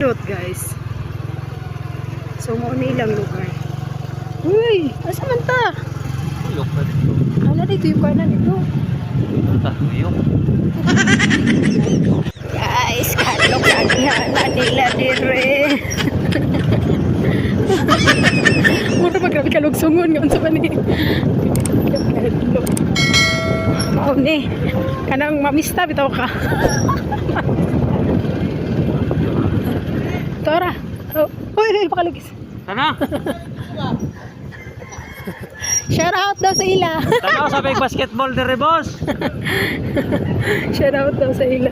Guys, so mo nilang lugar. Uy, asa man ta? Ulok na dito. Ano dito yung kanan ito? Dito ta, uyok. Guys, kalok na nila dire. Muna magrabi kalog sungon nga unsa ba ni? Mao ni kanang mamista bitaw ka. Tora. Oh, uy, pakalugis. Sana? Shout out daw sa ila. Tanaw sa big basketball dire, boss. Shout out daw sa ila.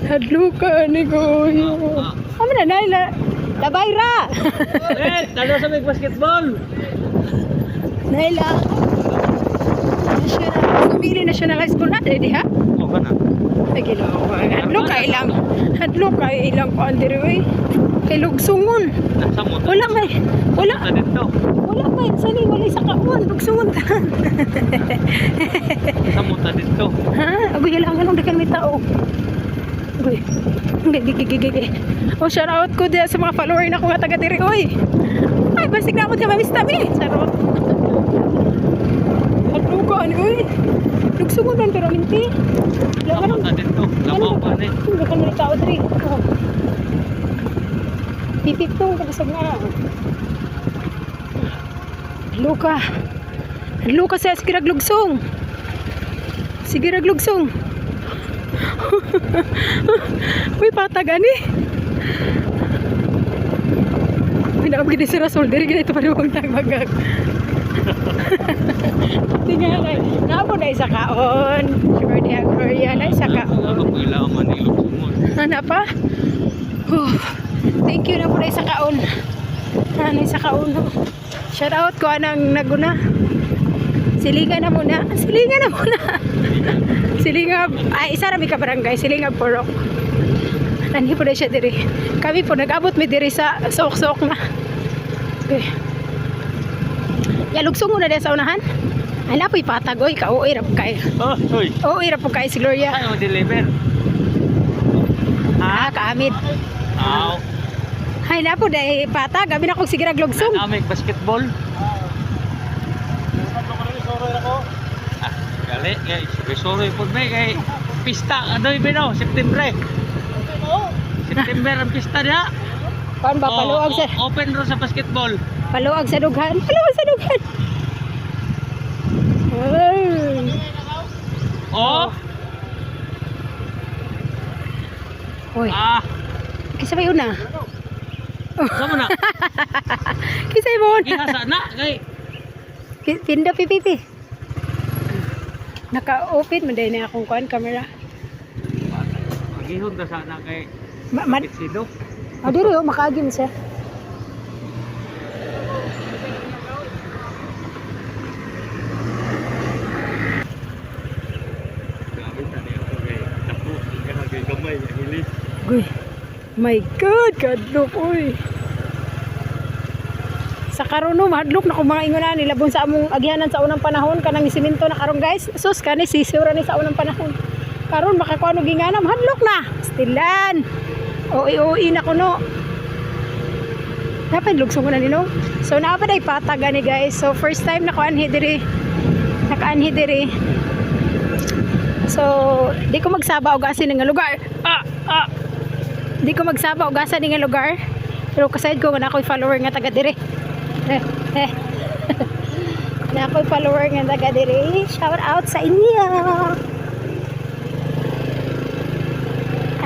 Hadluka ni Goyo. Amo na naila. Labayra. Tanaw sa big basketball. Naila. Sumili national high school na di ha? O kana. Ay ginawa. Hadlo kay ilang ko andiri oy. Kay lugsungon. Nasa mo. Wala may. Wala. Sa dito. Wala may sali wala sa kaon lugsungon ta. Sa mo ta dito. Ha? Abi halangan ng dakan may tao. Uy. Gigi. Oh, shout out ko dia sa mga follower na ko nga taga diri oy. Ay, basig na ako sa mamista mi. Sarot. Hadlo ka ani oy. Lugsungon man pero minti. Sa mo ta dito. Lamaw pa ni. Hindi ka nila tao diri. Pipip to, kabusog na. Luka. Luka sa sige raglugsong. Sige raglugsong. Uy, patag ani. Uy, nakabagay si Rasol. Diri ganito pa rin mong tagagag. Tingnan ay. Nabo na isa kaon. Sure di ang Korea na isa kaon. Wala man ni lugsumon. Ano pa? Thank you na po na isa kaon. Ano isa kaon. Shout out ko anang naguna. Silingan na muna. Silingan. Ay, isa rami ka barangay. Silingan Porok. Nani po na siya diri. Kami po nag-abot mi diri sa sok-sok na. Okay. Lugsong mo na din sa unahan. Ay, napoy patagoy ka. Oo, irap kay. Oh, hoy. Oo, irap po kay si Gloria. Ay mo deliver. Ah, kaamid. Aw. Ay, napo dahil patag. Gabi na kong sige raglugsong. Namig basketball. Ah, gali, guys. Resoroy po may kay pista ano ibino, September. September ang pista niya. Paano ba paluwag sa Open ro sa basketball. paluwag sa dughan? Paluwag sa dughan. Ay. Oh. Hoy, Ah, kisa ba yun na? sama na. Kisa yun Gihasa na kay Tinda pipipi. Naka-open man dahil na akong kuhan camera. magihon ta sana kay Man, Sido. diri oh, makaagim siya. Grabe ta niya ko kay tapo kana kay gamay hilis. Uy, my God, kadlok, uy. Sa karon no, mahadlok na kung mga ingunan nilabon sa among agyanan sa unang panahon kanang siminto na karon guys. Sus kani sisura ni sa unang panahon. Karon makakuha no ginganam, hadlok na. Stilan. Oi na kuno. Dapat lugsong mo na nino. So naa pa day pataga ni guys. So first time na kuanhi diri. Nakaanhi diri. So di ko magsaba og asin nga lugar. Di ko magsaba og asin nga lugar. Pero kasayad ko nga ako'y follower nga taga diri. Na ako'y follower nga taga diri. Shout out sa inyo.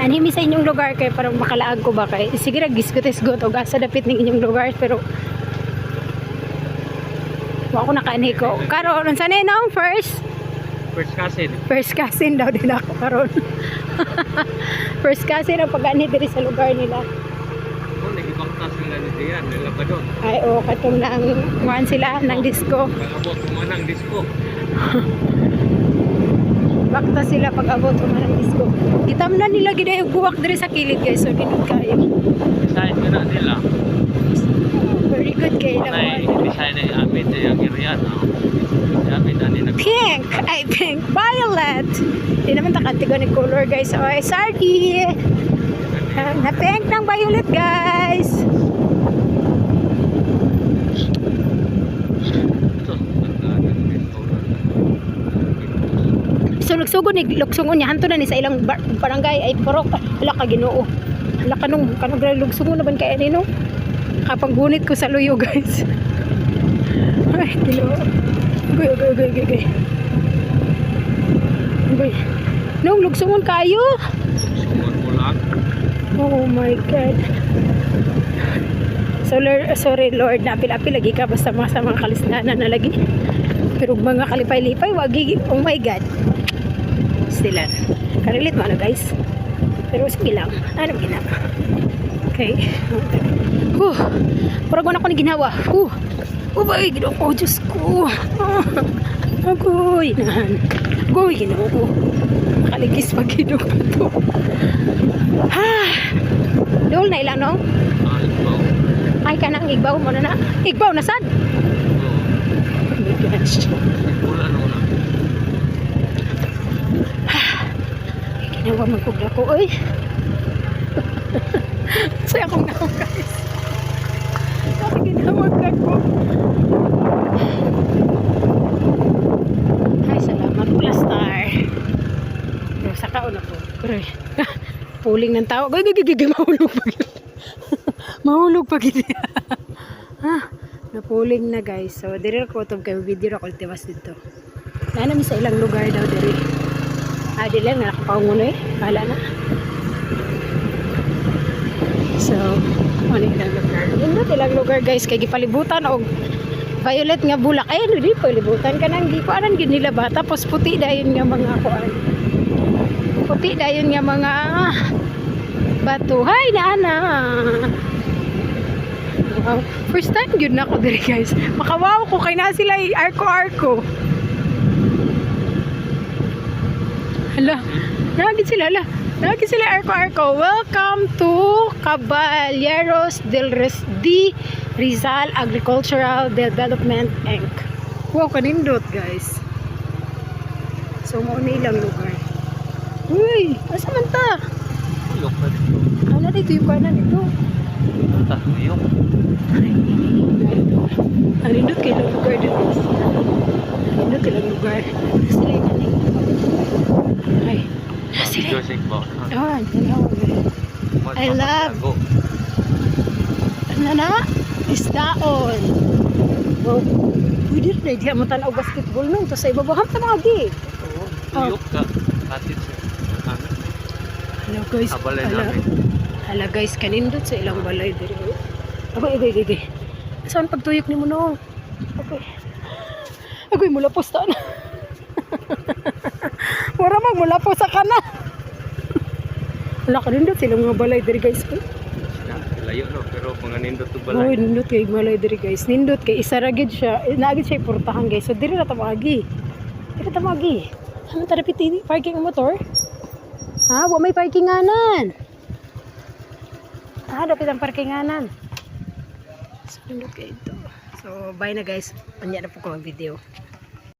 Animi sa inyong lugar kay para makalaag ko ba kay sige ra gisgot og asa dapit ning inyong lugar pero wa ko nakaanhi ko. Karon unsa ni nong first cousin daw din ako karon. First cousin ang pag-ani diri sa lugar nila. Kung nagibakta sila ni Dian, nila pa doon. Ay katong nang kuan sila nang disco. Pag-abot mo ng disco. Bakta sila pag-abot ko ng disco. Gitamnan nila gid og buwak diri sa kilid guys so gid kayo. Decide na nila. Very good kayo Nay, lang. design na amin na yung area, no? Amin na nila. Pink! Ay, pink! Violet! Hindi naman takantigo ni color guys. Oh, sorry! Na pink ng violet guys! So nagsugod ni lugsungon niya hanto na ni sa ilang barangay ay porok wala ka Ginoo. Wala kanong lugsungon na ban kay ani no. Kapag gunit ko sa luyo guys. Ay Ginoo. Goy. Goy. Nung lugsungon kayo. Sumon mo lang. Oh my god. So sorry Lord, napil-apil lagi ka basta sa mga kalisdanan na lagi. Pero mga kalipay-lipay, wagi, oh my god. Sila. Karilit mo na guys. Pero sige lang. Ano ginawa? Okay. Parang wala ko na ginawa. Ubay, ginawa ko. Diyos ko. Agoy. Agoy, ginawa ko. Makaligis pag ginawa ko. Dol na ilang no? Ay ka nang igbaw mo na na. Igbaw na sad? Oh my gosh. Wala na wala. Ginawa magkugla ko, oy. Saya akong naong guys. Kasi ginawa ko. Ay, salamat pula star. Pero sa kaon ako. Pero, puling ng tao. Gagagagagag, mahulog pa yun. Mahulog pa gini. Napuling na guys. So, diri ko ito kayo video na kultiwas dito. Namin sa ilang lugar daw diri. Di lang nakapanguno eh. Bahala na. So, ano ilang lugar? Yun ilang lugar guys. Kaya gipalibutan o violet nga bulak. Ay, ano di palibutan ka nang di ko anan nila ba. Tapos puti dayon nga mga kuan. Puti dayon nga mga bato. Hay na ana. Wow. First time yun na ako diri guys. Makawaw ko kay na sila arko-arko. Hala, lagi sila arko-arko. Welcome to Caballeros del Rizal Agricultural Development Inc. Wow, kanindot guys. So, mo nilang lugar. Uy, asa man ta? Uyok na dito. Ano dito yung kanan dito? Uyok. Kanindot kayo lugar dito. Kanindot kayo lugar. Sila yung kanin. Ay, sila. Joseph ba? Oh, I love. Ano na? Isdaon. Oh, pwede rin. Di mo tanaw basketball nung. Tapos sa ibabaham ta mga gi. Uyok ka. Katit siya. Hello guys. Kabalay namin. Hala guys, kanindot sa ilang balay. Agay. Saan pagtuyok ni mo nung? Agay, mula po sa na. Mura mula po sa kana. Wala ka nindot silang mga balay diri guys. Layo no, pero mga nindot to balay. Oh, nindot kay balay diri guys. Nindot kay isa ra gid siya. Naagid siya iportahan guys. So diri ra ta maagi. Ano ta dapat parking ang motor? Wa may parkinganan. Dapat ang parkinganan. So nindot kay ito. So bye na guys. Anya na po ko ang video.